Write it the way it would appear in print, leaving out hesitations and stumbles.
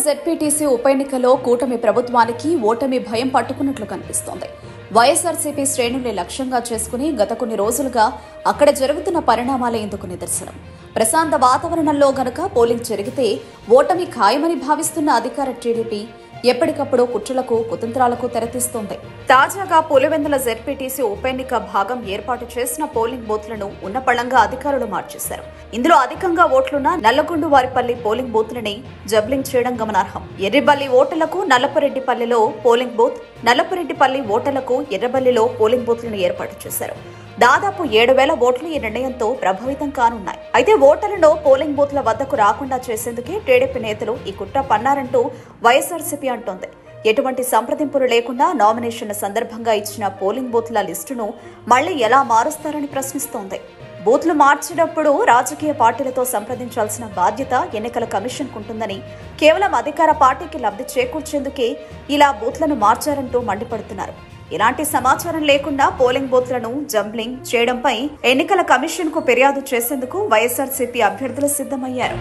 ZPTC ఉప ఎన్నికలో కూటమి ప్రభుత్వానికి ఓటమి భయం పట్టుకున్నట్లు కనిపిస్తోంది. వైఎస్ఆర్సీపీ శ్రేణుల్ని లక్ష్యంగా చేసుకుని గత కొన్ని రోజులుగా అక్కడ జరుగుతున్న పరిణామాలే ఇందుకు నిదర్శనం. ప్రశాంత వాతావరణంలో గనక పోలింగ్ జరిగితే ఓటమి ఖాయమని భావిస్తున్న అధికార టీడీపీ ఎప్పటికప్పుడు కుట్రలకు కుతంత్రాలకు తెరతీస్తోంది. తాజాగా పులివెందుల జెడ్పీటీసీ ఉప ఎన్నిక భాగం ఏర్పాటు చేసిన పోలింగ్ బూత్లను ఉన్నపళంగా అధికారులు మార్చేశారు. ఇందులో అధికంగా ఓట్లున్న నల్లగొండువారిపల్లి పోలింగ్ బూత్లని జబ్లింగ్ చేయడం గమనార్హం. ఎర్రిబల్లి ఓటర్లకు నల్లపరెడ్డిపల్లిలో పోలింగ్ బూత్, నల్లపరెడ్డిపల్లి ఓటర్లకు ఎర్రబల్లిలో పోలింగ్ బూత్లను ఏర్పాటు చేశారు. దాదాపు 7,000 ఓట్లు ఈ నిర్ణయంతో ప్రభావితం కానున్నాయి. అయితే ఓటర్లను పోలింగ్ బూత్ల వద్దకు రాకుండా చేసేందుకే టీడీపీ నేతలు ఈ కుట్ర పన్నారంటూ వైఎస్ఆర్సీపీ అంటోంది. ఎటువంటి సంప్రదింపులు లేకుండా నామినేషన్ల సందర్భంగా ఇచ్చిన పోలింగ్ బూత్ల లిస్టును మళ్లీ ఎలా మారుస్తారని ప్రశ్నిస్తోంది. బూత్లు మార్చేటప్పుడు రాజకీయ పార్టీలతో సంప్రదించాల్సిన బాధ్యత ఎన్నికల కమిషన్ కుంటుందని, కేవలం అధికార పార్టీకి లబ్ధి చేకూర్చేందుకే ఇలా బూత్లను మార్చారంటూ మండిపడుతున్నారు. ఎలాంటి సమాచారం లేకుండా పోలింగ్ బూత్లను జంబ్లింగ్ చేయడంపై ఎన్నికల కమిషన్ కు ఫిర్యాదు చేసేందుకు వైఎస్ఆర్సీపీ అభ్యర్థులు సిద్ధమయ్యారు.